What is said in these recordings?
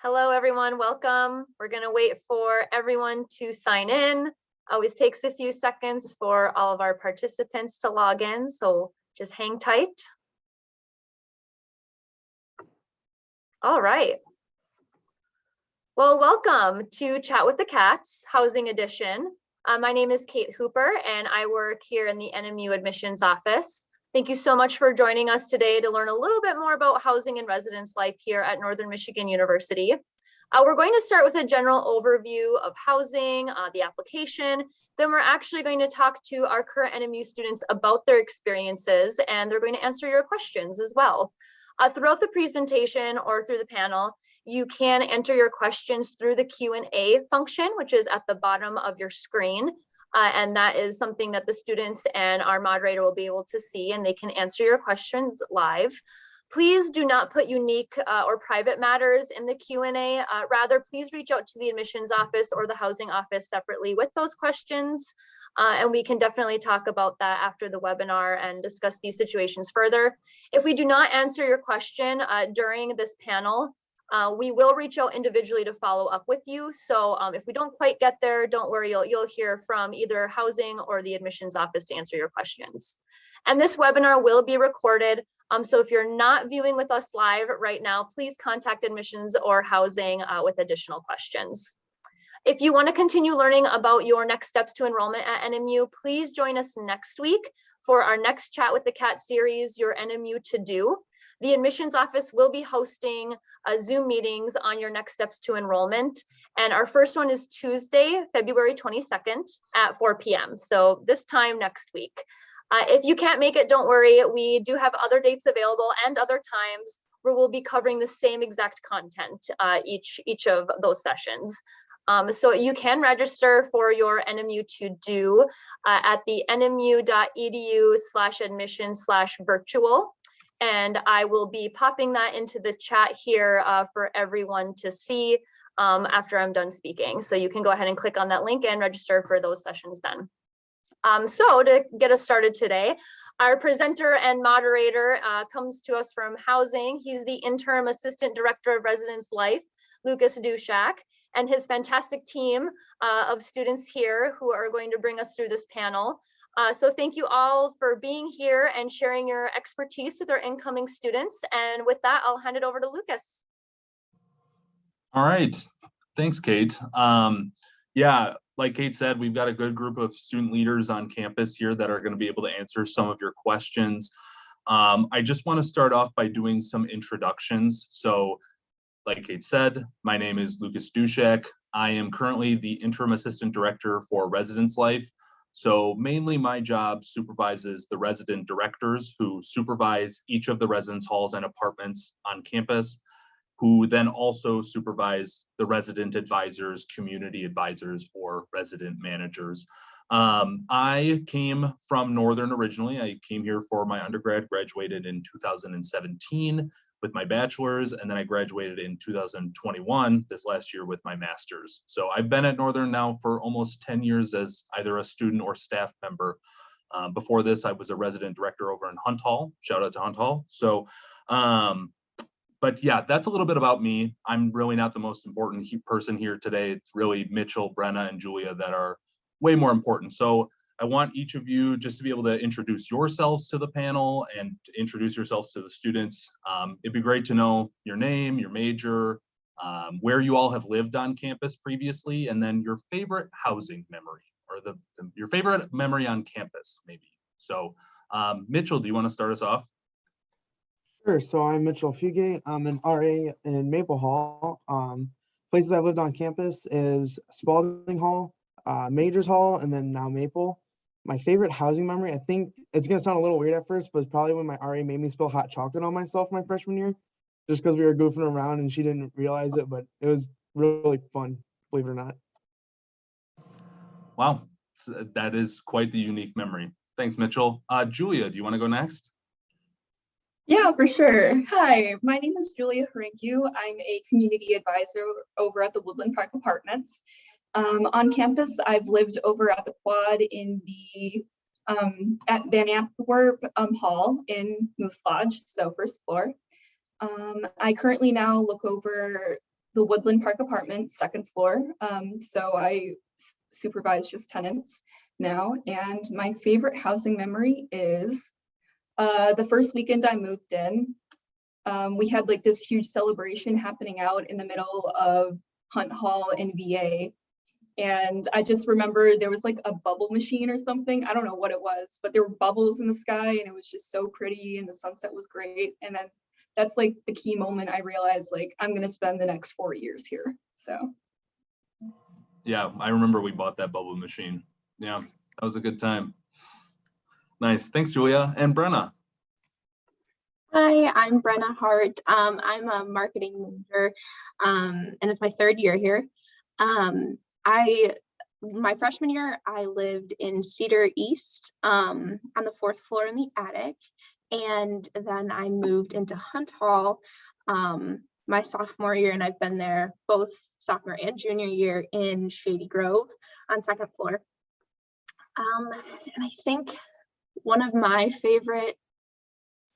Hello, everyone. Welcome. We're going to wait for everyone to sign in. Always takes a few seconds for all of our participants to log in, so just hang tight. All right. Well, welcome to Chat with the Cats, Housing Edition. My name is Kate Hooper, and I work here in the NMU admissions office. Thank you so much for joining us today to learn a little bit more about housing and residence life here at Northern Michigan University. We're going to start with a general overview of housing, the application. Then we're actually going to talk to our current NMU students about their experiences, and they're going to answer your questions as well. Throughout the presentation or through the panel, you can enter your questions through the Q&A function, which is at the bottom of your screen. And that is something that the students and our moderator will be able to see, and they can answer your questions live. Please do not put unique or private matters in the Q&A. Rather, please reach out to the admissions office or the housing office separately with those questions. And we can definitely talk about that after the webinar and discuss these situations further. If we do not answer your question during this panel, we will reach out individually to follow up with you. So if we don't quite get there, don't worry, you'll hear from either housing or the admissions office to answer your questions. And this webinar will be recorded. So if you're not viewing with us live right now, please contact admissions or housing with additional questions. If you want to continue learning about your next steps to enrollment at NMU, please join us next week for our next Chat with the Cat series, Your NMU To Do. The admissions office will be hosting Zoom meetings on your next steps to enrollment. And our first one is Tuesday, February 22nd at 4 p.m. So this time next week. If you can't make it, don't worry. We do have other dates available and other times where we'll be covering the same exact content each of those sessions. So you can register for your NMU To Do at the nmu.edu/admission/virtual. And I will be popping that into the chat here for everyone to see after I'm done speaking. So you can go ahead and click on that link and register for those sessions then. So to get us started today, our presenter and moderator comes to us from housing. He's the interim assistant director of residence life, Lucas Dushak, and his fantastic team of students here who are going to bring us through this panel. So thank you all for being here and sharing your expertise with our incoming students. And with that, I'll hand it over to Lucas. All right, thanks, Kate. Yeah, like Kate said, we've got a good group of student leaders on campus here that are going to be able to answer some of your questions. I just want to start off by doing some introductions. So like Kate said, my name is Lucas Dushak. I am currently the interim assistant director for residence life. So mainly my job supervises the resident directors who supervise each of the residence halls and apartments on campus, who then also supervise the resident advisors, community advisors, or resident managers. I came from Northern originally. I came here for my undergrad, graduated in 2017 with my bachelor's, and then I graduated in 2021, this last year, with my master's. So I've been at Northern now for almost 10 years as either a student or staff member. Before this, I was a resident director over in Hunt Hall. Shout out to Hunt Hall. So, but yeah, that's a little bit about me. I'm really not the most important person here today. It's really Mitchell, Brenna, and Julia that are way more important. So I want each of you just to be able to introduce yourselves to the panel and to introduce yourselves to the students. It'd be great to know your name, your major, where you all have lived on campus previously, and then your favorite housing memory or your favorite memory on campus, maybe. So Mitchell, do you want to start us off? Sure. So I'm Mitchell Fugate. I'm an RA in Maple Hall. Places I've lived on campus is Spalding Hall, Majors Hall, and then now Maple. My favorite housing memory, I think it's going to sound a little weird at first, but it's probably when my RA made me spill hot chocolate on myself my freshman year, just because we were goofing around and she didn't realize it, but it was really fun, believe it or not. Wow, that is quite the unique memory. Thanks, Mitchell. Julia, do you want to go next? Yeah, for sure. Hi, my name is Julia Harinku. I'm a community advisor over at the Woodland Park Apartments. On campus, I've lived over at the Quad in the at Van Antwerp Hall in Moose Lodge, so first floor. I currently now look over the Woodland Park Apartments, second floor. So I supervise just tenants now. And my favorite housing memory is the first weekend I moved in. We had like this huge celebration happening out in the middle of Hunt Hall in VA. And I just remember there was like a bubble machine or something. I don't know what it was, but there were bubbles in the sky and it was just so pretty and the sunset was great. And then that's like the key moment I realized like I'm gonna spend the next 4 years here. So. Yeah, I remember we bought that bubble machine. Yeah, that was a good time. Nice, thanks Julia. And Brenna. Hi, I'm Brenna Hart. I'm a marketing major, and it's my third year here. My freshman year, I lived in Cedar East on the 4th floor in the attic, and then I moved into Hunt Hall my sophomore year, and I've been there both sophomore and junior year in Shady Grove on 2nd floor. And I think one of my favorite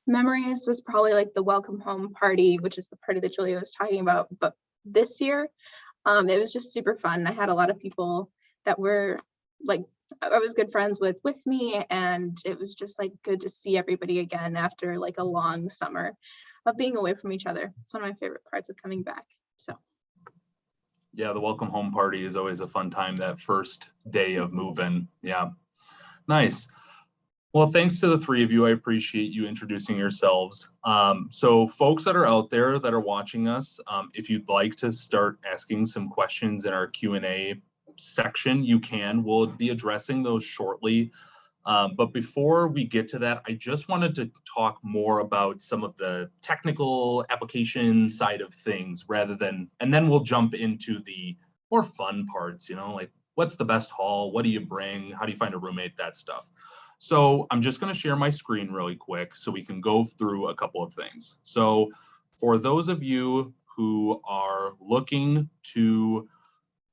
memories was probably like the welcome home party, which is the party that Julia was talking about. But this year, it was just super fun. I had a lot of people that were like, I was good friends with me, and it was just like good to see everybody again after like a long summer of being away from each other. It's one of my favorite parts of coming back. So. Yeah, the welcome home party is always a fun time, that first day of moving. Yeah, nice. Well, thanks to the three of you. I appreciate you introducing yourselves. So folks that are out there that are watching us, if you'd like to start asking some questions in our Q&A section, you can. We'll be addressing those shortly. But before we get to that, I just wanted to talk more about some of the technical application side of things and then we'll jump into the more fun parts, like what's the best hall? What do you bring? How do you find a roommate? That stuff. So I'm just going to share my screen really quick so we can go through a couple of things. So for those of you who are looking to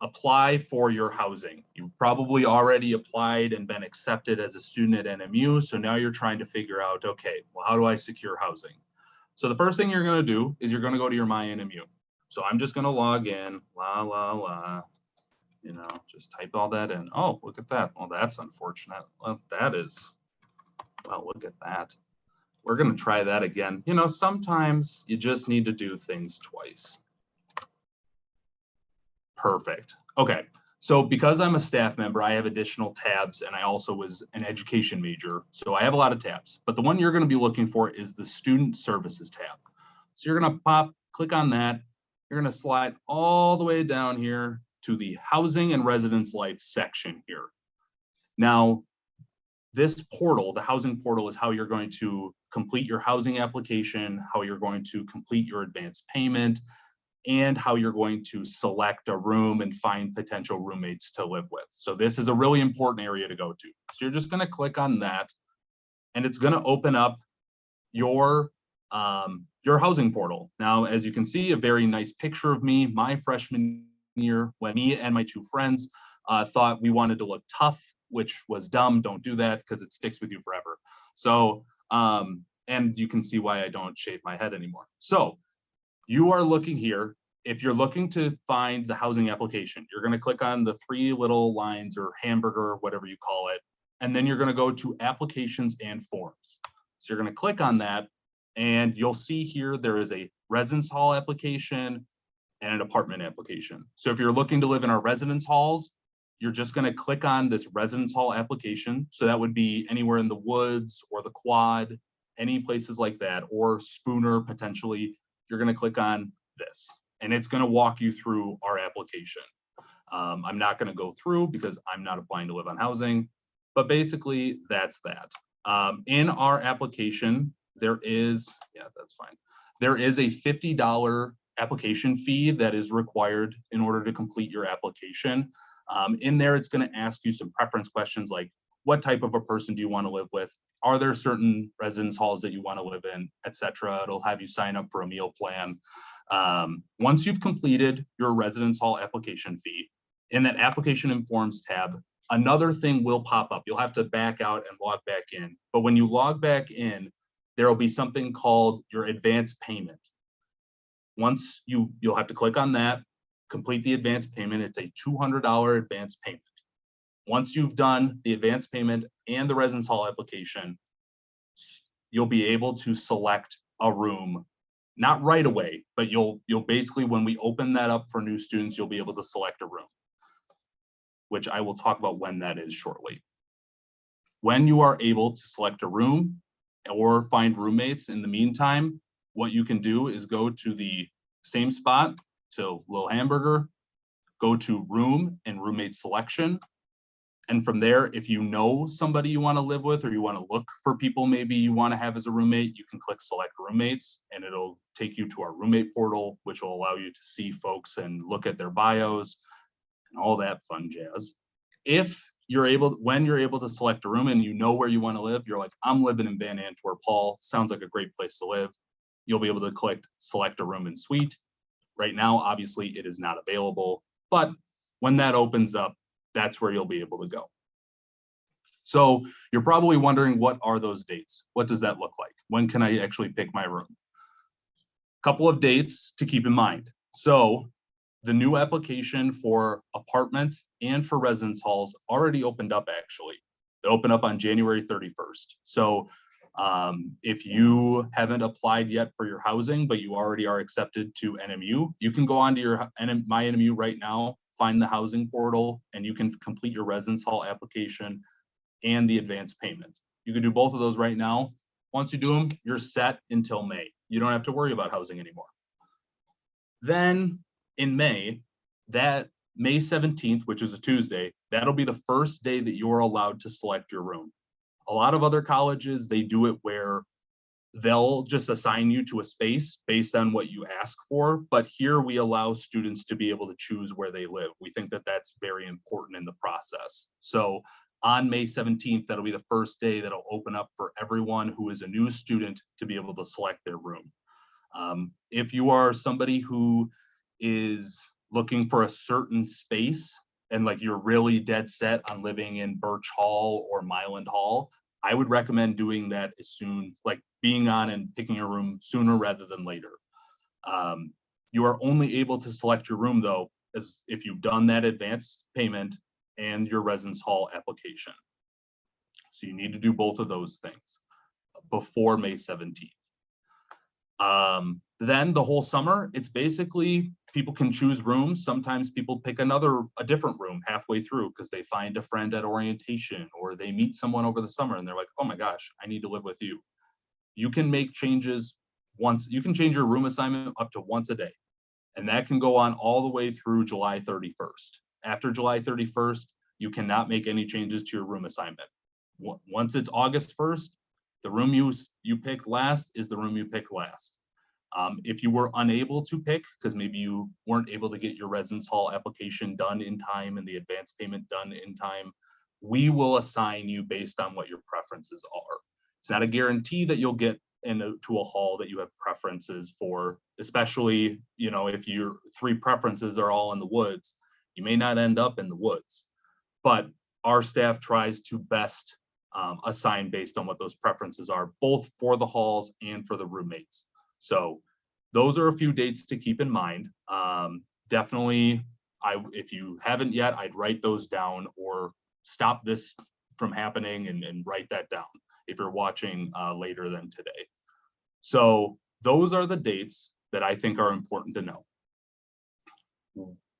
apply for your housing, you've probably already applied and been accepted as a student at NMU. So now you're trying to figure out, okay, well, how do I secure housing? So the first thing you're going to do is you're going to go to your My NMU. So I'm just going to log in, just type all that in. Oh, look at that. Well, that's unfortunate. Well, look at that. We're going to try that again. Sometimes you just need to do things twice. Perfect. Okay. So because I'm a staff member, I have additional tabs, and I also was an education major. So I have a lot of tabs, but the one you're going to be looking for is the Student Services tab. So you're going to click on that. You're going to slide all the way down here to the Housing and Residence Life section here. Now, this portal, the housing portal, is how you're going to complete your housing application, how you're going to complete your advance payment, and how you're going to select a room and find potential roommates to live with. So this is a really important area to go to. So you're just going to click on that, and it's going to open up your housing portal. Now, as you can see, a very nice picture of me, my freshman year, when me and my two friends thought we wanted to look tough, which was dumb. Don't do that because it sticks with you forever. So, and you can see why I don't shave my head anymore. So you are looking here. If you're looking to find the housing application, you're going to click on the 3 little lines or hamburger, whatever you call it, and then you're going to go to applications and forms. So you're going to click on that, and you'll see here there is a residence hall application and an apartment application. So if you're looking to live in our residence halls, you're just going to click on this residence hall application. So that would be anywhere in the woods or the quad, any places like that, or Spooner potentially. You're going to click on this, and it's going to walk you through our application. I'm not going to go through because I'm not applying to live on housing, but basically that's that. In our application, there is a $50 application fee that is required in order to complete your application. In there, it's going to ask you some preference questions like, what type of a person do you want to live with? Are there certain residence halls that you want to live in, etc.? It'll have you sign up for a meal plan. Once you've completed your residence hall application fee, in that application and forms tab, another thing will pop up. You'll have to back out and log back in. But when you log back in, there will be something called your advance payment. once you'll have to click on that, complete the advance payment. It's a $200 advance payment. Once you've done the advance payment and the residence hall application, you'll be able to select a room, not right away, but you'll basically, when we open that up for new students, you'll be able to select a room, which I will talk about when that is shortly. When you are able to select a room or find roommates in the meantime, what you can do is go to the same spot, so Little Hamburger, go to room and roommate selection. And from there, if you know somebody you want to live with, or you want to look for people maybe you want to have as a roommate, you can click select roommates and it'll take you to our roommate portal, which will allow you to see folks and look at their bios and all that fun jazz. When you're able to select a room and you know where you want to live, you're like, I'm living in Van Antwerp Hall, sounds like a great place to live. You'll be able to click select a room and suite. Right now, obviously it is not available, but when that opens up, that's where you'll be able to go. So you're probably wondering, what are those dates? What does that look like? When can I actually pick my room? Couple of dates to keep in mind. So the new application for apartments and for residence halls already opened up actually. They opened up on January 31st. So if you haven't applied yet for your housing, but you already are accepted to NMU, you can go onto your My NMU right now, find the housing portal, and you can complete your residence hall application and the advance payment. You can do both of those right now. Once you do them, you're set until May. You don't have to worry about housing anymore. Then in May, that May 17th, which is a Tuesday, that'll be the first day that you're allowed to select your room. A lot of other colleges, they do it where they'll just assign you to a space based on what you ask for. But here we allow students to be able to choose where they live. We think that that's very important in the process. So on May 17th, that'll be the first day that'll open up for everyone who is a new student to be able to select their room. If you are somebody who is looking for a certain space and like you're really dead set on living in Birch Hall or Miland Hall, I would recommend doing that as soon, like being on and picking a room sooner rather than later. You are only able to select your room though, as if you've done that advance payment and your residence hall application. So you need to do both of those things before May 17th. Then the whole summer, it's basically people can choose rooms. Sometimes people pick a different room halfway through because they find a friend at orientation or they meet someone over the summer and they're like, oh my gosh, I need to live with you. You can make changes once. You can change your room assignment up to once a day, and that can go on all the way through July 31st. After July 31st, you cannot make any changes to your room assignment. Once it's August 1st, the room you picked last is the room you picked last. If you were unable to pick, because maybe you weren't able to get your residence hall application done in time and the advance payment done in time, we will assign you based on what your preferences are. It's not a guarantee that you'll get into a hall that you have preferences for, especially, you know, if your three preferences are all in the woods, you may not end up in the woods. But our staff tries to best assign based on what those preferences are, both for the halls and for the roommates. So those are a few dates to keep in mind. Definitely, if you haven't yet, I'd write those down or stop this from happening and write that down if you're watching later than today. So those are the dates that I think are important to know.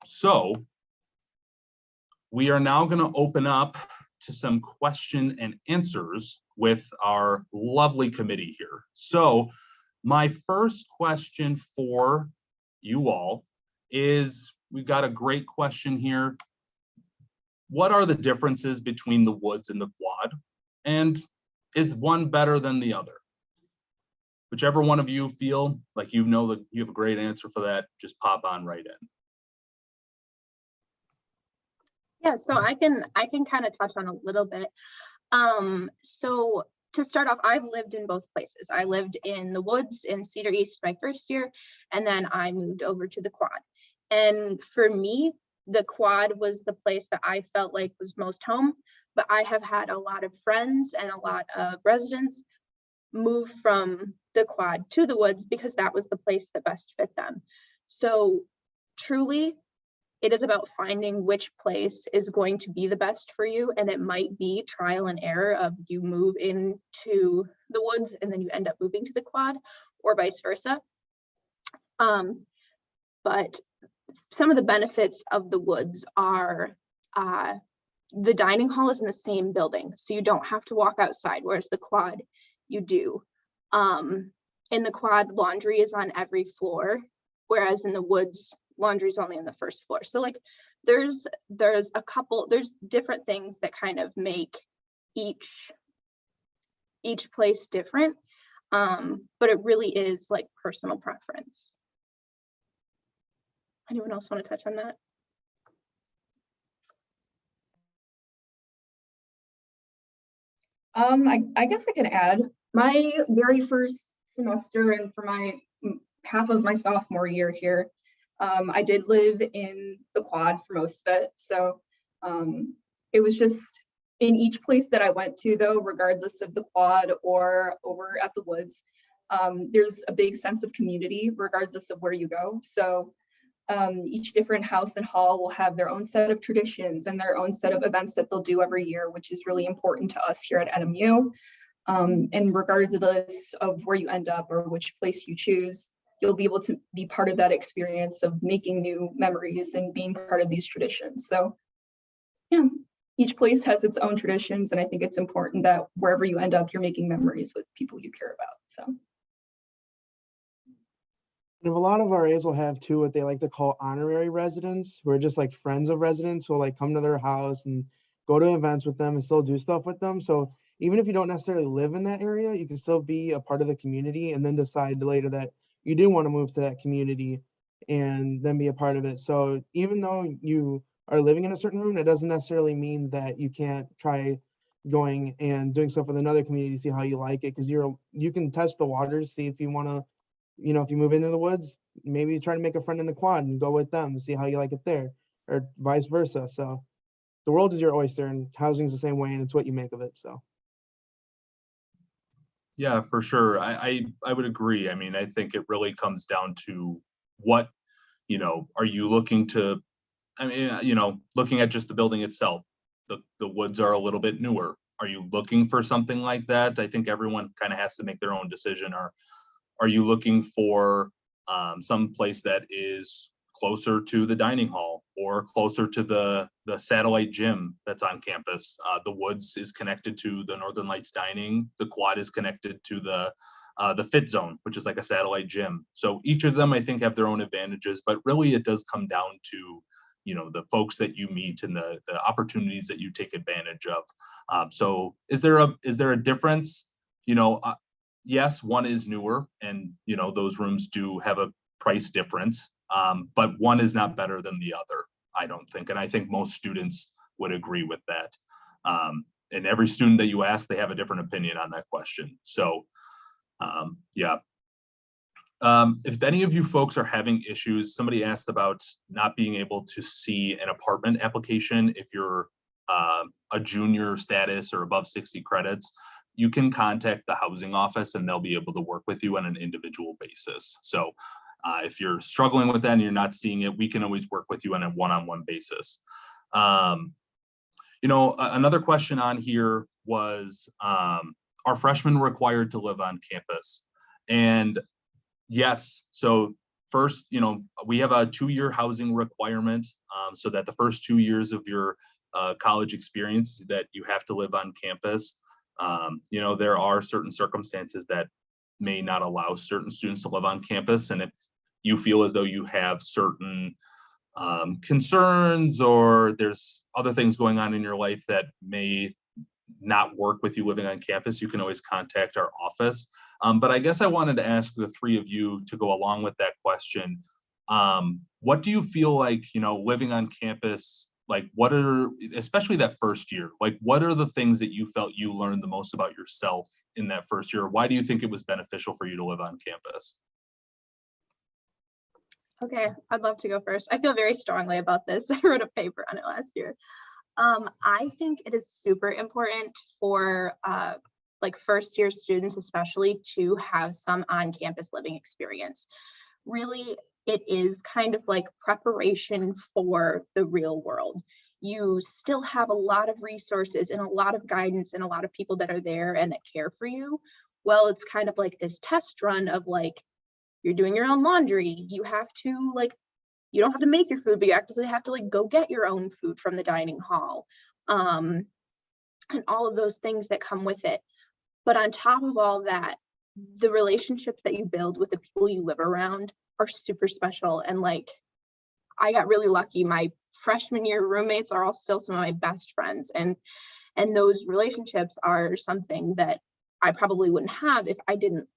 So we are now going to open up to some question and answers with our lovely committee here. So my first question for you all is, we've got a great question here. What are the differences between the woods and the quad? And is one better than the other? Whichever one of you feel like you know that you have a great answer for that, just pop on right in. Yeah, so I can kind of touch on a little bit. So to start off, I've lived in both places. I lived in the woods in Cedar East my first year, and then I moved over to the quad. And for me, the quad was the place that I felt like was most home, but I have had a lot of friends and a lot of residents move from the quad to the woods because that was the place that best fit them. So truly, it is about finding which place is going to be the best for you. And it might be trial and error of you move into the woods and then you end up moving to the quad, or vice versa. But some of the benefits of the woods are the dining hall is in the same building, so you don't have to walk outside, whereas the quad, you do. In the quad, laundry is on every floor, whereas in the woods, laundry is only on the first floor. So like there's different things that kind of make each place different. But it really is like personal preference. Anyone else want to touch on that? I guess I can add my very first semester and for my half of my sophomore year here, I did live in the quad for most of it. So it was just in each place that I went to though, regardless of the quad or over at the woods, there's a big sense of community regardless of where you go. So each different house and hall will have their own set of traditions and their own set of events that they'll do every year, which is really important to us here at NMU. And regardless of where you end up or which place you choose, you'll be able to be part of that experience of making new memories and being part of these traditions. So yeah, each place has its own traditions. And I think it's important that wherever you end up, you're making memories with people you care about. So. And a lot of RAs will have too what they like to call honorary residents, who are just like friends of residents who will like come to their house and go to events with them and still do stuff with them. So even if you don't necessarily live in that area, you can still be a part of the community and then decide later that you do want to move to that community and then be a part of it. So even though you are living in a certain room, it doesn't necessarily mean that you can't try going and doing stuff with another community, see how you like it, because you can test the waters, see if you want to, you know, if you move into the woods, maybe try to make a friend in the quad and go with them, see how you like it there, or vice versa. So the world is your oyster and housing is the same way, and it's what you make of it. So Yeah, for sure. I would agree. I mean, I think it really comes down to what, you know, are you looking to, I mean, you know, looking at just the building itself, the woods are a little bit newer. Are you looking for something like that? I think everyone kind of has to make their own decision. Or are you looking for some place that is closer to the dining hall or closer to the satellite gym that's on campus? The woods is connected to the Northern Lights dining. The quad is connected to the fit zone, which is like a satellite gym. So each of them, I think, have their own advantages, but really it does come down to, you know, the folks that you meet and the opportunities that you take advantage of. So is there a difference? You know, yes, one is newer, and you know those rooms do have a price difference, but one is not better than the other, I don't think, and I think most students would agree with that. And every student that you ask, they have a different opinion on that question. So yeah. If any of you folks are having issues, somebody asked about not being able to see an apartment application if you're a junior status or above 60 credits. You can contact the housing office and they'll be able to work with you on an individual basis. So if you're struggling with that and you're not seeing it, we can always work with you on a one-on-one basis. You know, another question on here was, are freshmen required to live on campus? And yes, so first, you know, we have a 2-year housing requirement, so that the first 2 years of your college experience that you have to live on campus. You know, there are certain circumstances that may not allow certain students to live on campus. And if you feel as though you have certain concerns or there's other things going on in your life that may not work with you living on campus, you can always contact our office. But I guess I wanted to ask the three of you to go along with that question. What do you feel like, you know, living on campus, like what are, especially that first year, like what are the things that you felt you learned the most about yourself in that first year? Why do you think it was beneficial for you to live on campus? Okay, I'd love to go first. I feel very strongly about this. I wrote a paper on it last year. I think it is super important for like first year students especially, to have some on-campus living experience. Really, it is kind of like preparation for the real world. You still have a lot of resources and a lot of guidance and a lot of people that are there and that care for you. Well, it's kind of like this test run of like, you're doing your own laundry. You have to like, you don't have to make your food, but you actually have to like go get your own food from the dining hall. And all of those things that come with it. But on top of all that, the relationships that you build with the people you live around are super special. And like, I got really lucky. My freshman year roommates are all still some of my best friends. And those relationships are something that I probably wouldn't have if I didn't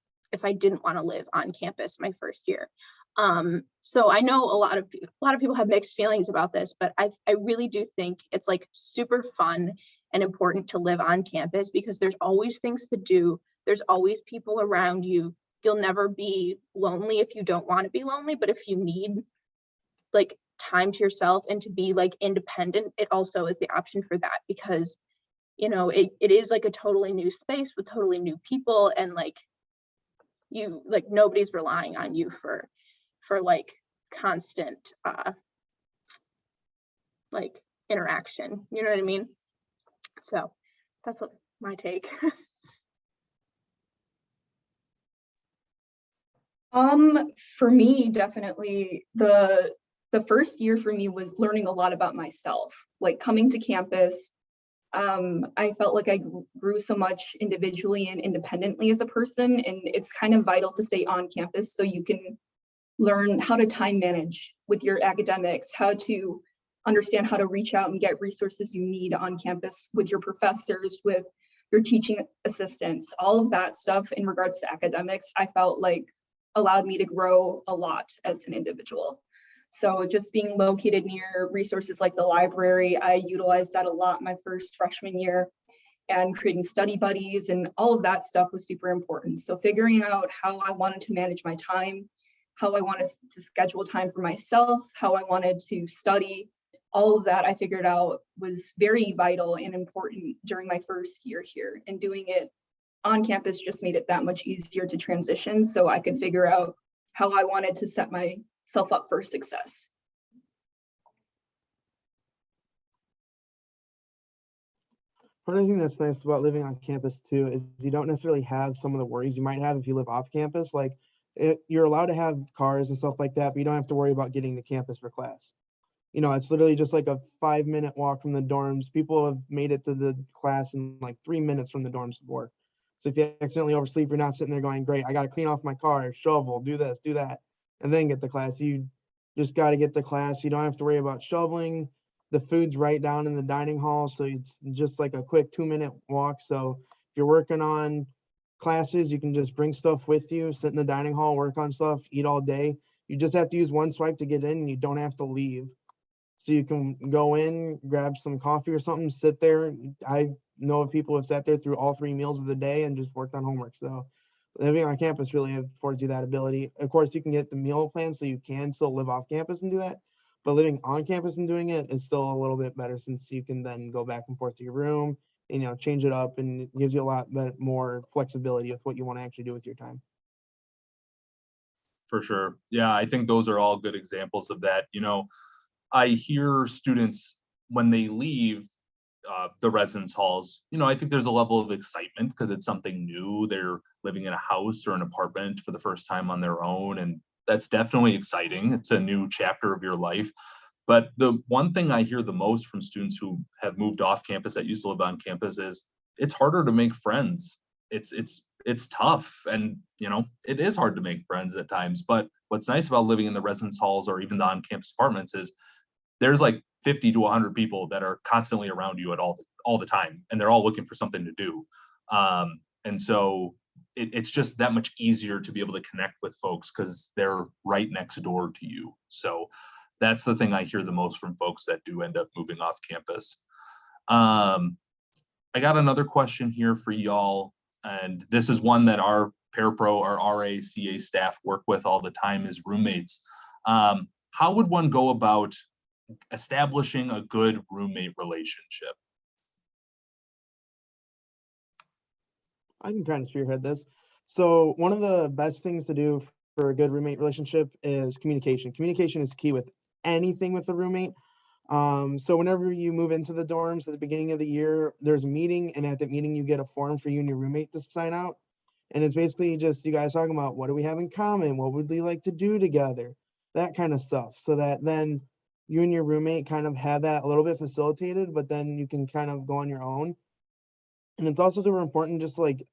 want to live on campus my first year. So I know a lot of people have mixed feelings about this, but I really do think it's like super fun and important to live on campus because there's always things to do. There's always people around you. You'll never be lonely if you don't want to be lonely, but if you need like time to yourself and to be like independent, it also is the option for that because, you know, it is like a totally new space with totally new people and like you, like nobody's relying on you for like constant like interaction, you know what I mean? So that's my take. For me, definitely the first year for me was learning a lot about myself, like coming to campus. I felt like I grew so much individually and independently as a person, and it's kind of vital to stay on campus so you can learn how to time manage with your academics, how to understand how to reach out and get resources you need on campus with your professors, with your teaching assistants, all of that stuff in regards to academics, I felt like allowed me to grow a lot as an individual. So just being located near resources like the library, I utilized that a lot my first freshman year, and creating study buddies and all of that stuff was super important. So figuring out how I wanted to manage my time, how I wanted to schedule time for myself, how I wanted to study, all of that I figured out was very vital and important during my first year here, and doing it on campus just made it that much easier to transition so I could figure out how I wanted to set myself up for success. One thing that's nice about living on campus too is you don't necessarily have some of the worries you might have if you live off campus. Like you're allowed to have cars and stuff like that, but you don't have to worry about getting to campus for class. You know, it's literally just like a 5-minute walk from the dorms. People have made it to the class in like 3 minutes from the dorms before. So if you accidentally oversleep, you're not sitting there going, great, I got to clean off my car, shovel, do this, do that, and then get to class. You just got to get to class. You don't have to worry about shoveling. The food's right down in the dining hall. So it's just like a quick 2-minute walk. So if you're working on classes, you can just bring stuff with you, sit in the dining hall, work on stuff, eat all day. You just have to use one swipe to get in and you don't have to leave. So you can go in, grab some coffee or something, sit there. I know of people who have sat there through all 3 meals of the day and just worked on homework. So living on campus really affords you that ability. Of course, you can get the meal plan so you can still live off campus and do that. But living on campus and doing it is still a little bit better since you can then go back and forth to your room and, you know, change it up, and it gives you a lot more flexibility with what you want to actually do with your time. For sure. Yeah, I think those are all good examples of that. You know, I hear students when they leave the residence halls, you know, I think there's a level of excitement because it's something new. They're living in a house or an apartment for the first time on their own. And that's definitely exciting. It's a new chapter of your life. But the one thing I hear the most from students who have moved off campus that used to live on campus is it's harder to make friends. It's tough. And, you know, it is hard to make friends at times. But what's nice about living in the residence halls or even the on-campus apartments is there's like 50 to 100 people that are constantly around you at all the time, and they're all looking for something to do. And so it's just that much easier to be able to connect with folks because they're right next door to you. So that's the thing I hear the most from folks that do end up moving off campus. I got another question here for y'all, and this is one that our parapro, our RA, CA staff work with all the time is roommates. How would one go about establishing a good roommate relationship? I can kind of spearhead this. So one of the best things to do for a good roommate relationship is communication. Communication is key with anything with a roommate. So whenever you move into the dorms at the beginning of the year, there's a meeting, and at that meeting you get a form for you and your roommate to sign out. And it's basically just you guys talking about what do we have in common? What would we like to do together? That kind of stuff. So that then you and your roommate kind of have that a little bit facilitated, but then you can kind of go on your own. And it's also super important just to, like,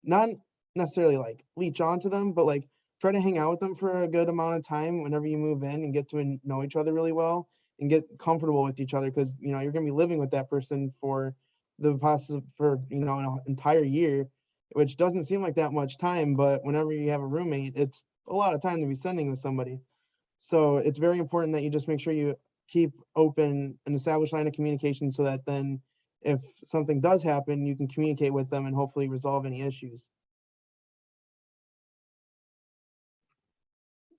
not necessarily like leech onto them, but like try to hang out with them for a good amount of time whenever you move in and get to know each other really well and get comfortable with each other, because you know you're going to be living with that person for an entire year, which doesn't seem like that much time, but whenever you have a roommate, it's a lot of time to be spending with somebody. So it's very important that you just make sure you keep open an established line of communication, so that then if something does happen, you can communicate with them and hopefully resolve any issues.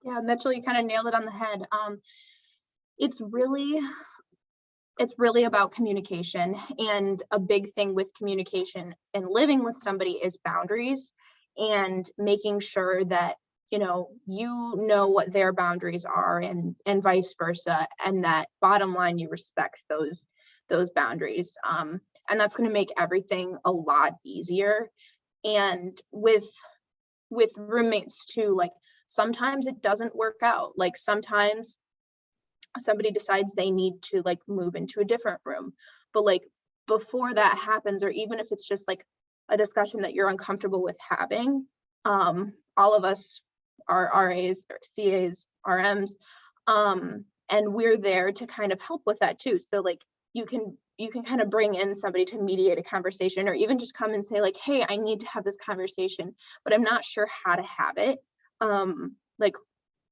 Yeah, Mitchell, you kind of nailed it on the head. It's really about communication, and a big thing with communication and living with somebody is boundaries, and making sure that you know what their boundaries are, and vice versa, and that bottom line you respect those boundaries, and that's going to make everything a lot easier. And with roommates too, like sometimes it doesn't work out. Like sometimes somebody decides they need to like move into a different room, but like before that happens, or even if it's just like a discussion that you're uncomfortable with having, all of us are RAs or CAs, RMs, and we're there to kind of help with that too. So like you can kind of bring in somebody to mediate a conversation, or even just come and say like, hey, I need to have this conversation, but I'm not sure how to have it. Like,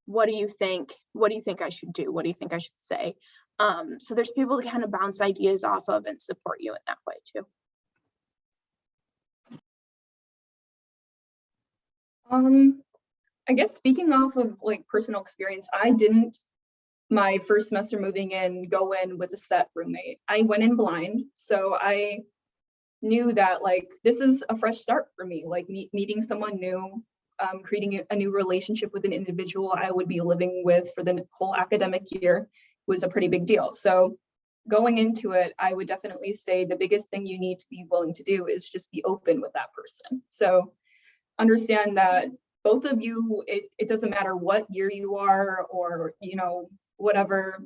what do you think I should do? What do you think I should say? So there's people to kind of bounce ideas off of and support you in that way too. I guess speaking off of like personal experience, I didn't my first semester moving in go in with a set roommate. I went in blind, so I knew that like this is a fresh start for me, like meeting someone new, creating a new relationship with an individual I would be living with for the whole academic year was a pretty big deal. So going into it, I would definitely say the biggest thing you need to be willing to do is just be open with that person. So understand that both of you, it doesn't matter what year you are, or whatever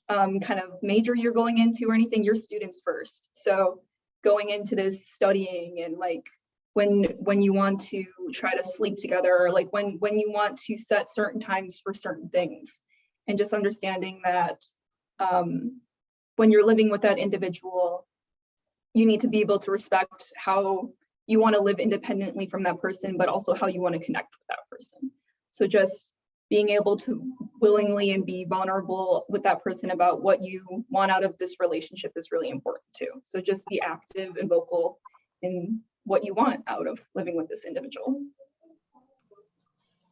kind of major you're going into or anything, you're students first. So going into this studying, and like when you want to try to sleep together, or like when you want to set certain times for certain things, and just understanding that when you're living with that individual, you need to be able to respect how you want to live independently from that person, but also how you want to connect with that person. So just being able to willingly and be vulnerable with that person about what you want out of this relationship is really important too. So just be active and vocal in what you want out of living with this individual.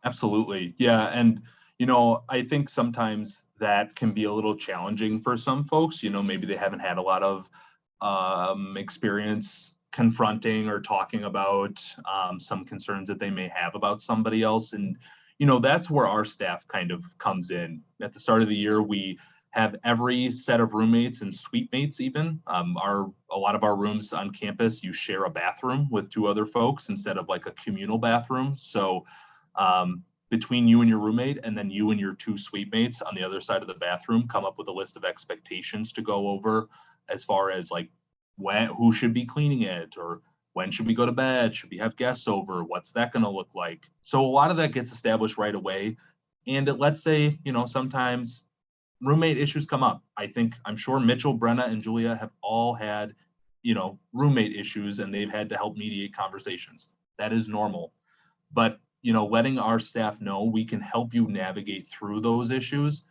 Absolutely. Yeah. And, I think sometimes that can be a little challenging for some folks. Maybe they haven't had a lot of experience confronting or talking about some concerns that they may have about somebody else. And, that's where our staff kind of comes in. At the start of the year, we have every set of roommates and suite mates even. A lot of our rooms on campus, you share a bathroom with two other folks instead of like a communal bathroom. So between you and your roommate, and then you and your two suite mates on the other side of the bathroom, come up with a list of expectations to go over as far as like who should be cleaning it, or when should we go to bed? Should we have guests over? What's that going to look like? So a lot of that gets established right away. And let's say, sometimes roommate issues come up. I'm sure Mitchell, Brenna, and Julia have all had, roommate issues, and they've had to help mediate conversations. That is normal. But, letting our staff know we can help you navigate through those issues.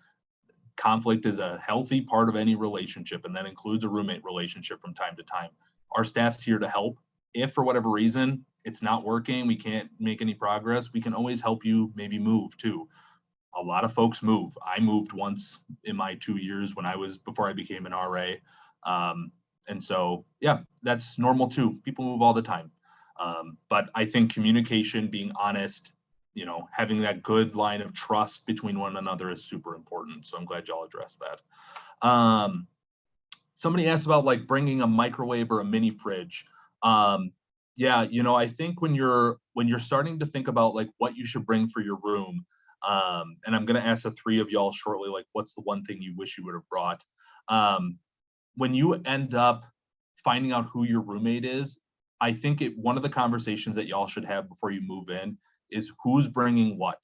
Conflict is a healthy part of any relationship, and that includes a roommate relationship from time to time. Our staff's here to help. If for whatever reason it's not working, we can't make any progress, we can always help you maybe move too. A lot of folks move. I moved once in my 2 years before I became an RA. And so, yeah, that's normal too. People move all the time. But I think communication, being honest, you know, having that good line of trust between one another is super important. So I'm glad y'all addressed that. Somebody asked about like bringing a microwave or a mini fridge. Yeah, you know, I think when you're starting to think about like what you should bring for your room, and I'm gonna ask the three of y'all shortly, like what's the one thing you wish you would have brought? When you end up finding out who your roommate is, I think one of the conversations that y'all should have before you move in is who's bringing what.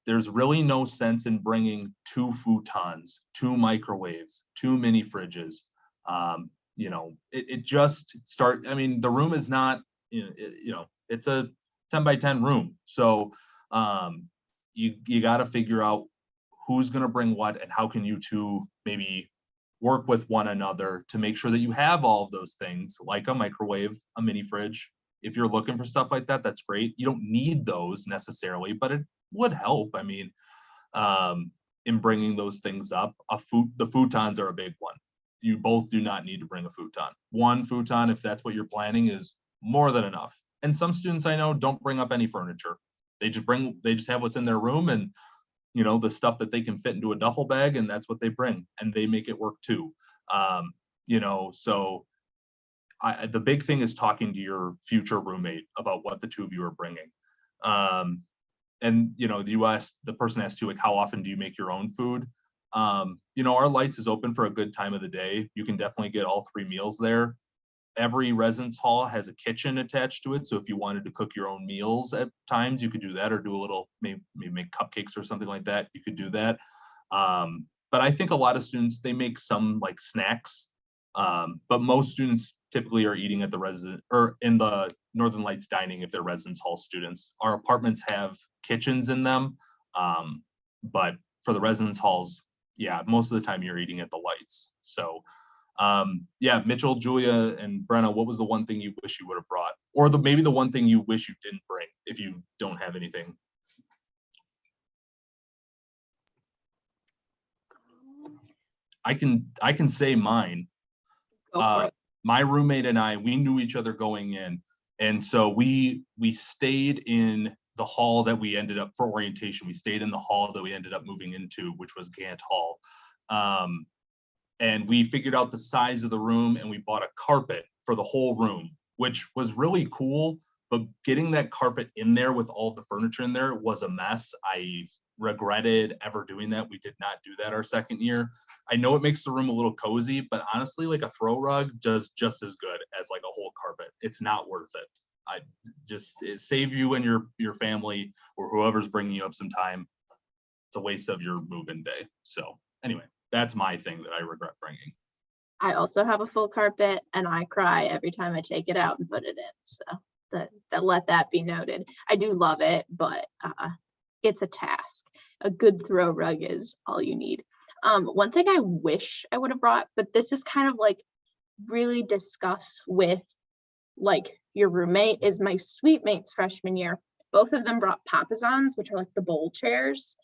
There's really no sense in bringing 2 futons, 2 microwaves, 2 mini fridges. You know, it just I mean, the room is not, you know, it's a 10 by 10 room. So you got to figure out who's going to bring what and how can you two maybe work with one another to make sure that you have all of those things, like a microwave, a mini fridge. If you're looking for stuff like that, that's great. You don't need those necessarily, but it would help. I mean, in bringing those things up, the futons are a big one. You both do not need to bring a futon. 1 futon, if that's what you're planning, is more than enough. And some students I know don't bring up any furniture. They just have what's in their room and, you know, the stuff that they can fit into a duffel bag, and that's what they bring, and they make it work too. You know, so the big thing is talking to your future roommate about what the 2 of you are bringing. And, you know, the person asked too, like, how often do you make your own food? You know, our Lights is open for a good time of the day. You can definitely get all 3 meals there. Every residence hall has a kitchen attached to it. So if you wanted to cook your own meals at times, you could do that, or do a little, maybe make cupcakes or something like that. You could do that. But I think a lot of students, they make some like snacks. But most students typically are eating at the in the Northern Lights dining if they're residence hall students. Our apartments have kitchens in them. But for the residence halls, yeah, most of the time you're eating at the Lights. So yeah, Mitchell, Julia, and Brenna, what was the one thing you wish you would have brought? Or maybe the one thing you wish you didn't bring if you don't have anything? I can say mine. Go for it. My roommate and I, we knew each other going in. And so we stayed in the hall that we ended up for orientation. We stayed in the hall that we ended up moving into, which was Gant Hall. And we figured out the size of the room, and we bought a carpet for the whole room, which was really cool. But getting that carpet in there with all the furniture in there was a mess. I regretted ever doing that. We did not do that our second year. I know it makes the room a little cozy, but honestly, like a throw rug does just as good as like a whole carpet. It's not worth it. It save you and your family or whoever's bringing you up some time. It's a waste of your move-in day. So anyway, that's my thing that I regret bringing. I also have a full carpet, and I cry every time I take it out and put it in. So let that be noted. I do love it, but it's a task. A good throw rug is all you need. One thing I wish I would have brought, but this is kind of like really discuss with like your roommate, is my suite mates freshman year. Both of them brought papazzans, which are like the bowl chairs.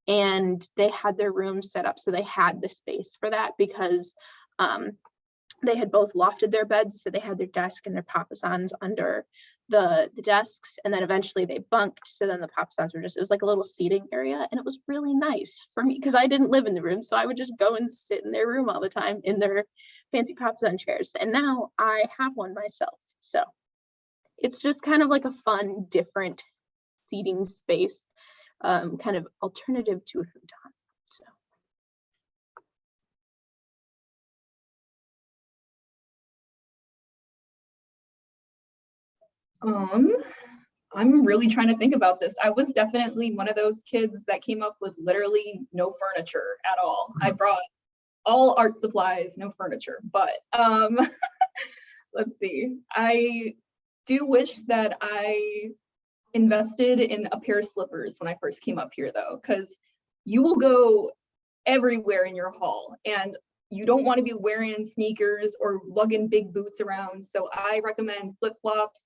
And they had their room set up so they had the space for that, because they had both lofted their beds, so they had their desk and their papazzans under the desks, and then eventually they bunked, so then the papazzans were it was like a little seating area, and it was really nice for me because I didn't live in the room, so I would just go and sit in their room all the time in their fancy papazzan chairs, and now I have one myself. So it's just kind of like a fun, different seating space, kind of alternative to a futon. So. I'm really trying to think about this. I was definitely one of those kids that came up with literally no furniture at all. I brought all art supplies, no furniture, but let's see. I do wish that I invested in a pair of slippers when I first came up here though, because you will go everywhere in your hall and you don't want to be wearing sneakers or lugging big boots around. So I recommend flip-flops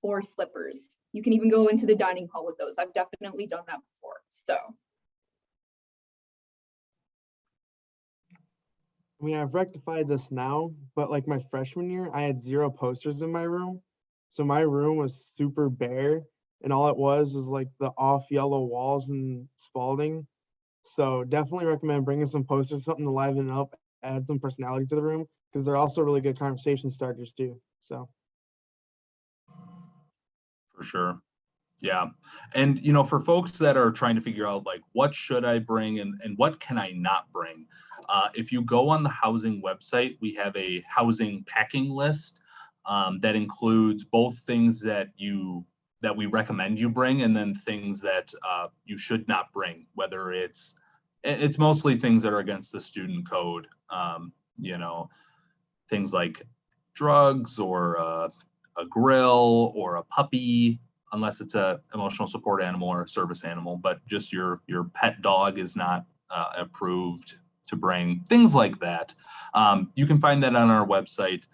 or slippers. You can even go into the dining hall with those. I've definitely done that before. So. I mean, I've rectified this now, but like my freshman year, I had 0 posters in my room. So my room was super bare, and all it was like the off yellow walls and Spalding. So definitely recommend bringing some posters, something to liven it up, add some personality to the room, because they're also really good conversation starters too. So For sure. Yeah. And, for folks that are trying to figure out like, what should I bring and what can I not bring? If you go on the housing website, we have a housing packing list that includes both things that we recommend you bring, and then things that you should not bring, whether it's mostly things that are against the student code, things like drugs or a grill or a puppy, unless it's a emotional support animal or a service animal, but just your pet dog is not approved to bring, things like that. You can find that on our website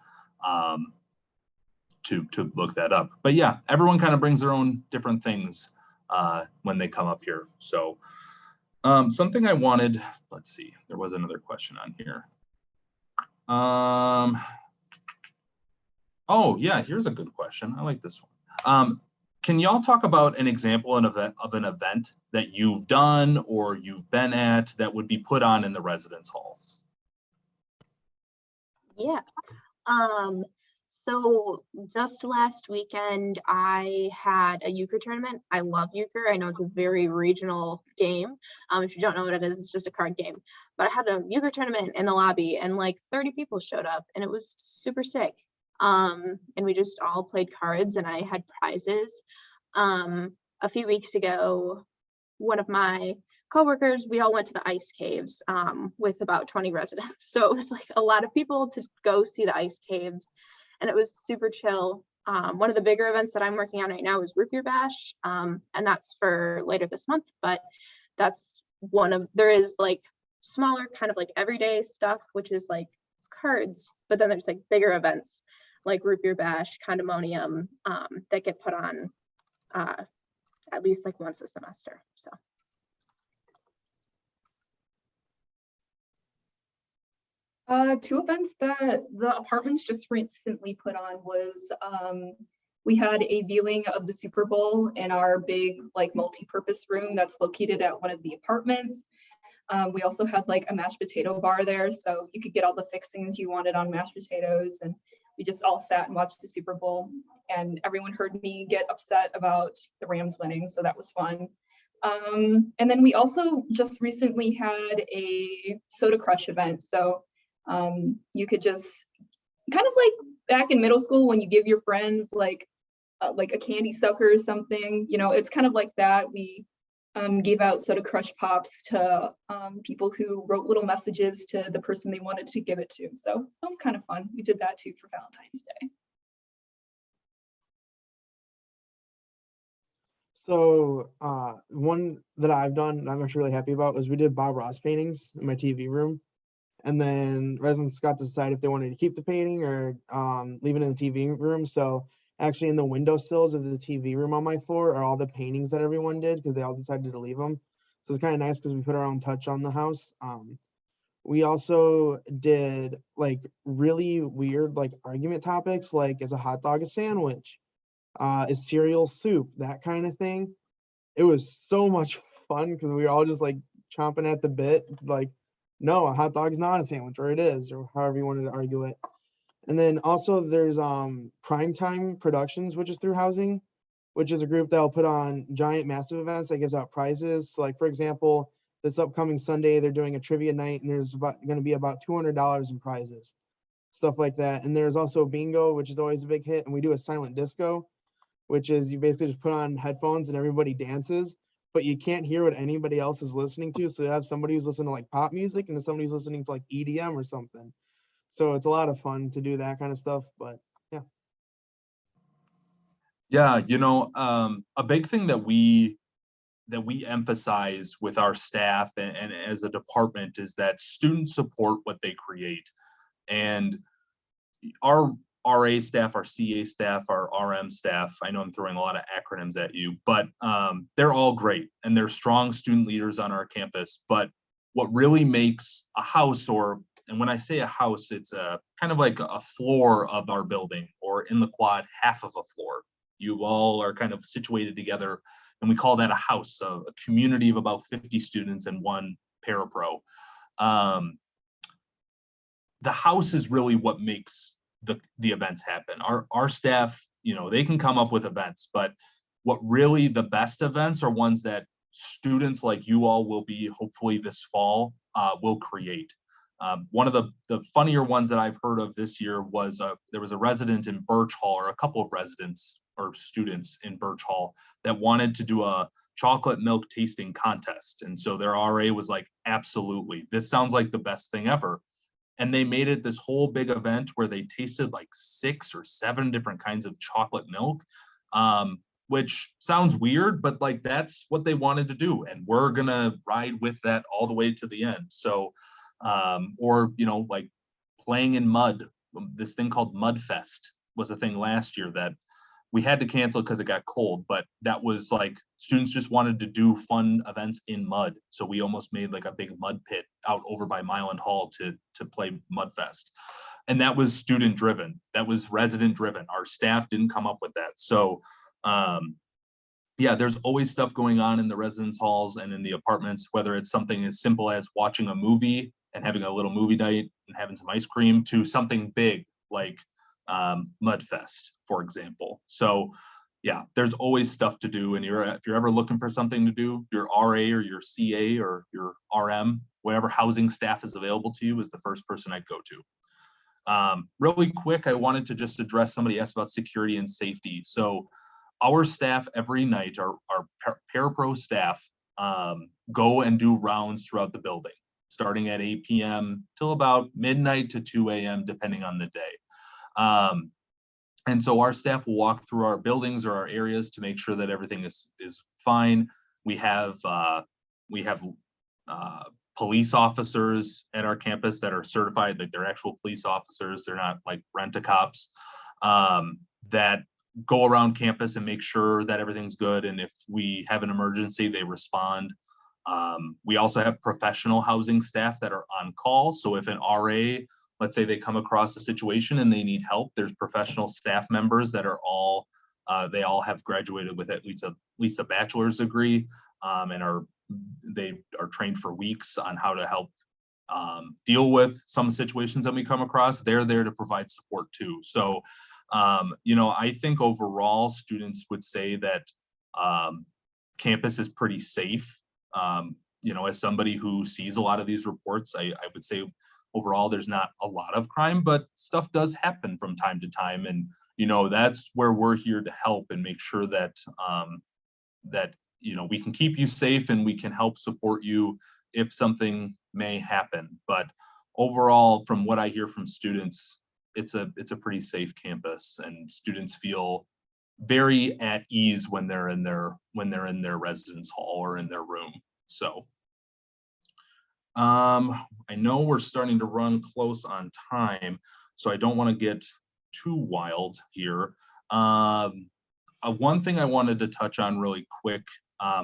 to look that up. But yeah, everyone kind of brings their own different things when they come up here. So something I wanted, let's see, there was another question on here. Oh yeah, here's a good question. I like this one. Can y'all talk about an example of an event that you've done or you've been at that would be put on in the residence halls? Yeah. So just last weekend, I had a euchre tournament. I love euchre. I know it's a very regional game. If you don't know what it is, it's just a card game. But I had a euchre tournament in the lobby, and like 30 people showed up, and it was super sick. And we just all played cards, and I had prizes. A few weeks ago, one of my coworkers, we all went to the ice caves with about 20 residents. So it was like a lot of people to go see the ice caves, and it was super chill. One of the bigger events that I'm working on right now is Root Beer Bash, and that's for later this month. But that's there is like smaller kind of like everyday stuff, which is like cards, but then there's like bigger events like Root Beer Bash, Condominium, that get put on at least like once a semester. So. Two events that the apartments just recently put on was we had a viewing of the Super Bowl in our big like multi-purpose room that's located at one of the apartments. We also had like a mashed potato bar there, so you could get all the fixings you wanted on mashed potatoes, and we just all sat and watched the Super Bowl, and everyone heard me get upset about the Rams winning, so that was fun. And then we also just recently had a Soda Crush event, so you could just kind of like back in middle school when you give your friends like a candy sucker or something, it's kind of like that. We gave out Soda Crush Pops to people who wrote little messages to the person they wanted to give it to. So that was kind of fun. We did that too for Valentine's Day. So one that I've done, I'm actually really happy about, was we did Bob Ross paintings in my TV room. And then residents got to decide if they wanted to keep the painting or leave it in the TV room. So actually in the windowsills of the TV room on my floor are all the paintings that everyone did, because they all decided to leave them. So it's kind of nice because we put our own touch on the house. We also did like really weird like argument topics, like is a hot dog a sandwich? Is cereal soup? That kind of thing. It was so much fun because we were all just like chomping at the bit, like, no, a hot dog's not a sandwich, or it is, or however you wanted to argue it. And then also there's Primetime Productions, which is through housing, which is a group that will put on giant, massive events that gives out prizes. So like, for example, this upcoming Sunday, they're doing a trivia night, and there's going to be about $200 in prizes, stuff like that. And there's also bingo, which is always a big hit. And we do a silent disco, which is you basically just put on headphones and everybody dances, but you can't hear what anybody else is listening to. So you have somebody who's listening to like pop music and somebody who's listening to like EDM or something. So it's a lot of fun to do that kind of stuff, but yeah. Yeah, a big thing that we emphasize with our staff and as a department is that students support what they create. And our RA staff, our CA staff, our RM staff, I know I'm throwing a lot of acronyms at you, but they're all great and they're strong student leaders on our campus. But what really makes a house, and when I say a house, it's a kind of like a floor of our building, or or in the quad, half of a floor. You all are kind of situated together, and we call that a house, a community of about 50 students and one parapro. The house is really what makes the events happen. Our staff, you know, they can come up with events, but what really the best events are ones that students like you all will be hopefully this fall will create. One of the funnier ones that I've heard of this year was there was a resident in Birch Hall, or a couple of residents or students in Birch Hall, that wanted to do a chocolate milk tasting contest. And so their RA was like, absolutely, this sounds like the best thing ever. And they made it this whole big event where they tasted like 6 or 7 different kinds of chocolate milk, which sounds weird, but like that's what they wanted to do. And we're gonna ride with that all the way to the end. So, or, you know, like playing in mud, this thing called Mud Fest was a thing last year that we had to cancel because it got cold, but that was like students just wanted to do fun events in mud. So we almost made like a big mud pit out over by Myland Hall to play Mud Fest. And that was student driven. That was resident driven. Our staff didn't come up with that. So yeah, there's always stuff going on in the residence halls and in the apartments, whether it's something as simple as watching a movie and having a little movie night and having some ice cream, to something big like Mudfest, for example. So yeah, there's always stuff to do. And if you're ever looking for something to do, your RA or your CA or your RM, whatever housing staff is available to you, is the first person I'd go to. Really quick, I wanted to just address, somebody asked about security and safety. So our staff every night, our parapro staff, go and do rounds throughout the building, starting at 8 p.m. till about midnight to 2 a.m. depending on the day. And so our staff will walk through our buildings or our areas to make sure that everything is fine. We have police officers at our campus that are certified, like they're actual police officers. They're not like rent-a-cops, that go around campus and make sure that everything's good. And if we have an emergency, they respond. We also have professional housing staff that are on call. So if an RA, let's say they come across a situation and they need help, there's professional staff members that are all, they all have graduated with at least a bachelor's degree, and they are trained for weeks on how to help deal with some situations that we come across. They're there to provide support too. So, you know, I think overall students would say that campus is pretty safe. You know, as somebody who sees a lot of these reports, I would say overall there's not a lot of crime, but stuff does happen from time to time. And, you know, that's where we're here to help and make sure that, that, you know, we can keep you safe and we can help support you if something may happen. But overall, from what I hear from students, it's a pretty safe campus, and students feel very at ease when they're in their residence hall or in their room. So I know we're starting to run close on time, so I don't want to get too wild here. One thing I wanted to touch on really quick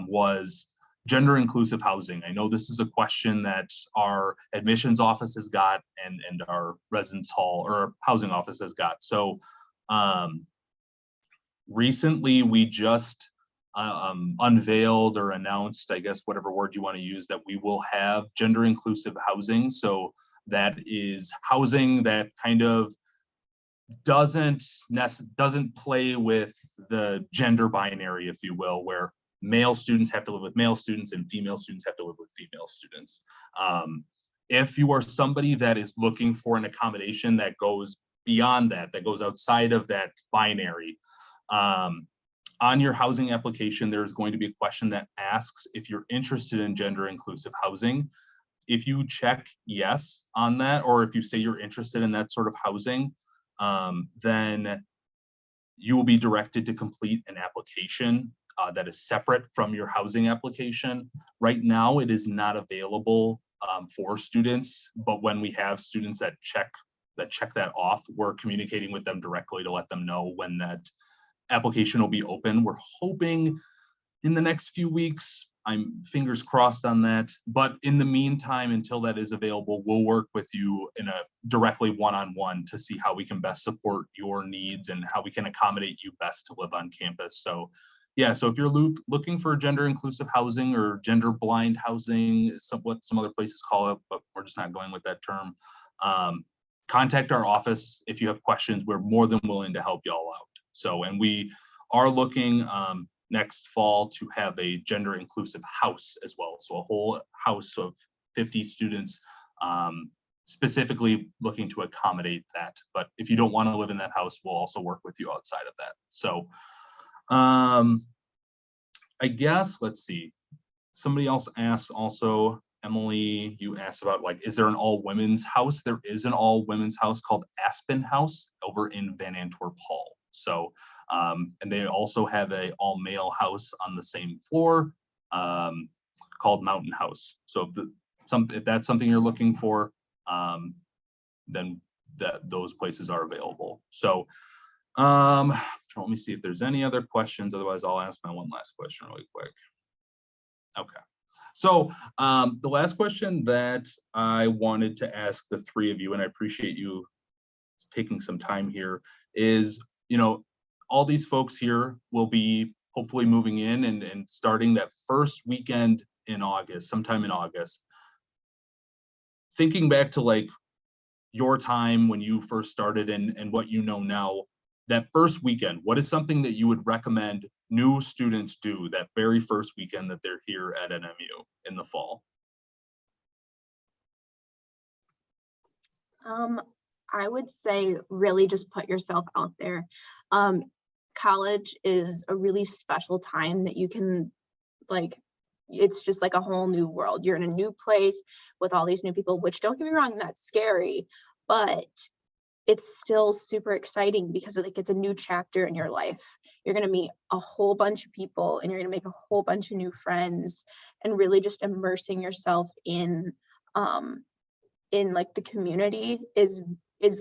was gender inclusive housing. I know this is a question that our admissions office has got and our residence hall or housing office has got. So recently we just unveiled or announced, I guess, whatever word you want to use, that we will have gender inclusive housing. So that is housing that kind of doesn't play with the gender binary, if you will, where male students have to live with male students and female students have to live with female students. If you are somebody that is looking for an accommodation that goes beyond that goes outside of that binary, on your housing application, there's going to be a question that asks if you're interested in gender inclusive housing. If you check yes on that, or if you say you're interested in that sort of housing, then you will be directed to complete an application that is separate from your housing application. Right now, it is not available for students, but when we have students that check that off, we're communicating with them directly to let them know when that application will be open. We're hoping, in the next few weeks. I'm fingers crossed on that. But in the meantime, until that is available, we'll work with you in a directly one-on-one to see how we can best support your needs and how we can accommodate you best to live on campus. So yeah, so if you're looking for gender inclusive housing or gender blind housing, what some other places call it, but we're just not going with that term, contact our office if you have questions. We're more than willing to help y'all out. So, and we are looking next fall to have a gender inclusive house as well. So a whole house of 50 students, specifically looking to accommodate that. But if you don't want to live in that house, we'll also work with you outside of that. So I guess, let's see, somebody else asked also, Emily, you asked about like, is there an all women's house? There is an all women's house called Aspen House over in Van Antwerp Hall. So, and they also have a all male house on the same floor called Mountain House. So if that's something you're looking for, then those places are available. So let me see if there's any other questions. Otherwise, I'll ask my one last question really quick. Okay. So the last question that I wanted to ask the three of you, and I appreciate you taking some time here, is, you know, all these folks here will be hopefully moving in and starting that first weekend in August, sometime in August. Thinking back to like your time when you first started and what you know now, that first weekend, what is something that you would recommend new students do that very first weekend that they're here at NMU in the fall? I would say really just put yourself out there. College is a really special time that you can, like, it's just like a whole new world. You're in a new place with all these new people, which, don't get me wrong, that's scary, but it's still super exciting because like it's a new chapter in your life. You're going to meet a whole bunch of people and you're going to make a whole bunch of new friends, and really just immersing yourself in like the community is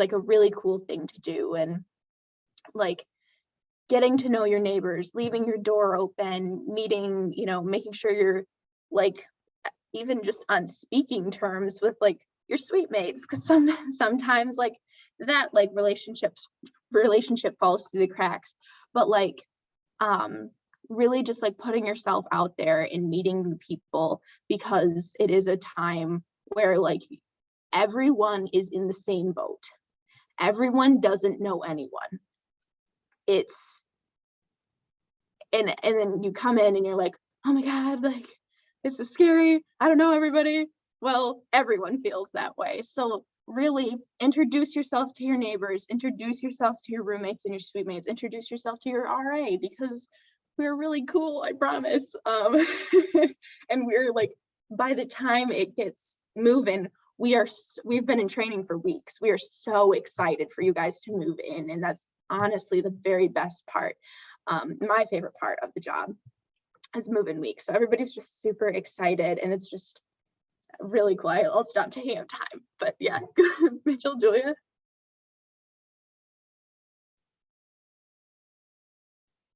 like a really cool thing to do. And like getting to know your neighbors, leaving your door open, meeting, you know, making sure you're like even just on speaking terms with like your suite mates, because sometimes like that like relationship falls through the cracks. But like really just like putting yourself out there and meeting new people, because it is a time where like everyone is in the same boat. Everyone doesn't know anyone. And then you come in and you're like, oh my God, like this is scary. I don't know everybody. Well, everyone feels that way. So really introduce yourself to your neighbors, introduce yourself to your roommates and your suite mates, introduce yourself to your RA, because we're really cool, I promise. And we're like, by the time it gets moving, we've been in training for weeks. We are so excited for you guys to move in. And that's honestly the very best part. My favorite part of the job is moving week. So everybody's just super excited, and it's just really cool. I'll stop taking up time, but yeah. Mitchell, Julia.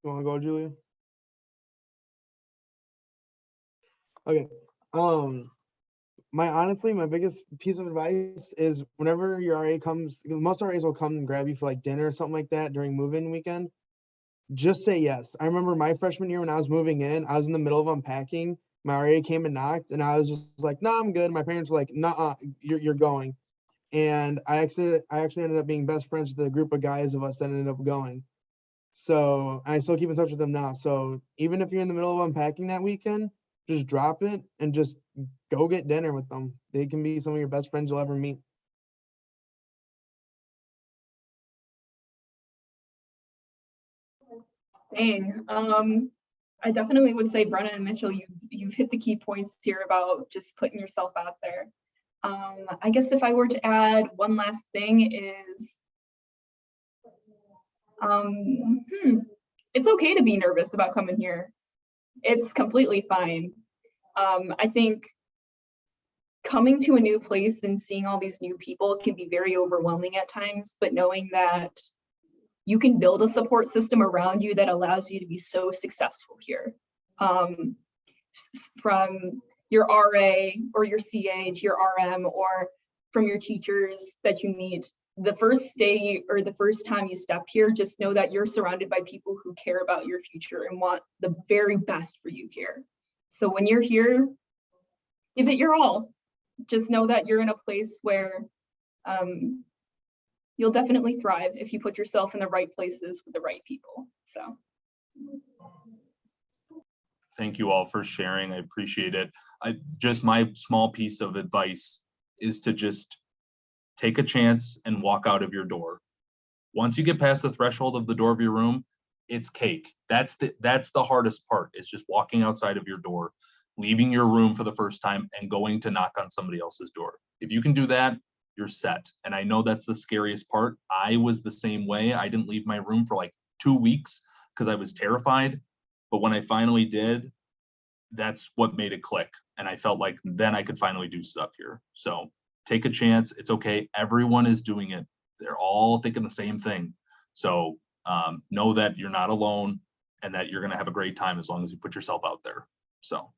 You want to go, Julia? Okay. My biggest piece of advice is whenever your RA comes, most RAs will come and grab you for like dinner or something like that during move-in weekend. Just say yes. I remember my freshman year when I was moving in, I was in the middle of unpacking. My RA came and knocked, and I was just like, "No, I'm good." My parents were like, "Nah, you're going." And I actually ended up being best friends with a group of guys of us that ended up going. So I still keep in touch with them now. So even if you're in the middle of unpacking that weekend, just drop it and just go get dinner with them. They can be some of your best friends you'll ever meet. Dang. I definitely would say, Brenna and Mitchell, you've hit the key points here about just putting yourself out there. I guess if I were to add one last thing is, it's okay to be nervous about coming here. It's completely fine. I think coming to a new place and seeing all these new people can be very overwhelming at times, but knowing that you can build a support system around you that allows you to be so successful here. from your RA or your CA to your RM, or from your teachers that you meet. The first day or the first time you step here, just know that you're surrounded by people who care about your future and want the very best for you here. So when you're here, give it your all. Just know that you're in a place where you'll definitely thrive if you put yourself in the right places with the right people. So. Thank you all for sharing. I appreciate it. Just my small piece of advice is to just take a chance and walk out of your door. Once you get past the threshold of the door of your room, it's cake. That's the hardest part, is just walking outside of your door, leaving your room for the first time and going to knock on somebody else's door. If you can do that, you're set. And I know that's the scariest part. I was the same way. I didn't leave my room for like 2 weeks because I was terrified. But when I finally did, that's what made it click. And I felt like then I could finally do stuff here. So take a chance. It's okay. Everyone is doing it. They're all thinking the same thing. So know that you're not alone and that you're going to have a great time as long as you put yourself out there. So.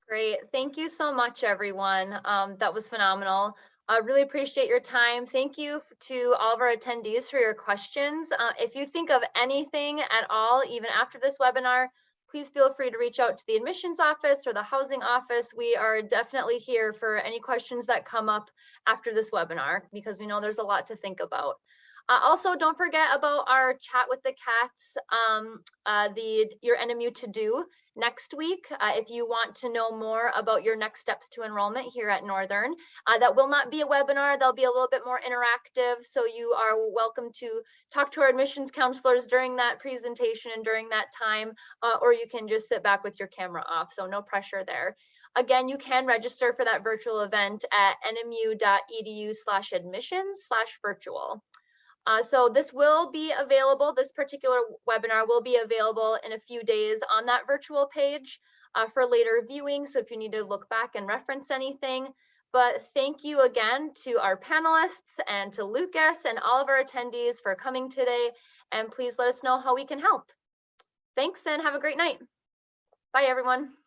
Great. Thank you so much, everyone. That was phenomenal. I really appreciate your time. Thank you to all of our attendees for your questions. If you think of anything at all, even after this webinar, please feel free to reach out to the admissions office or the housing office. We are definitely here for any questions that come up after this webinar, because we know there's a lot to think about. Also, don't forget about our Chat with the Cats, your NMU to-do next week. If you want to know more about your next steps to enrollment here at Northern, that will not be a webinar. They'll be a little bit more interactive. So you are welcome to talk to our admissions counselors during that presentation and during that time, or you can just sit back with your camera off. So no pressure there. Again, you can register for that virtual event at nmu.edu/admissions/virtual. So this will be available, this particular webinar will be available in a few days on that virtual page for later viewing. So if you need to look back and reference anything. But thank you again to our panelists and to Lucas and all of our attendees for coming today. And please let us know how we can help. Thanks and have a great night. Bye, everyone.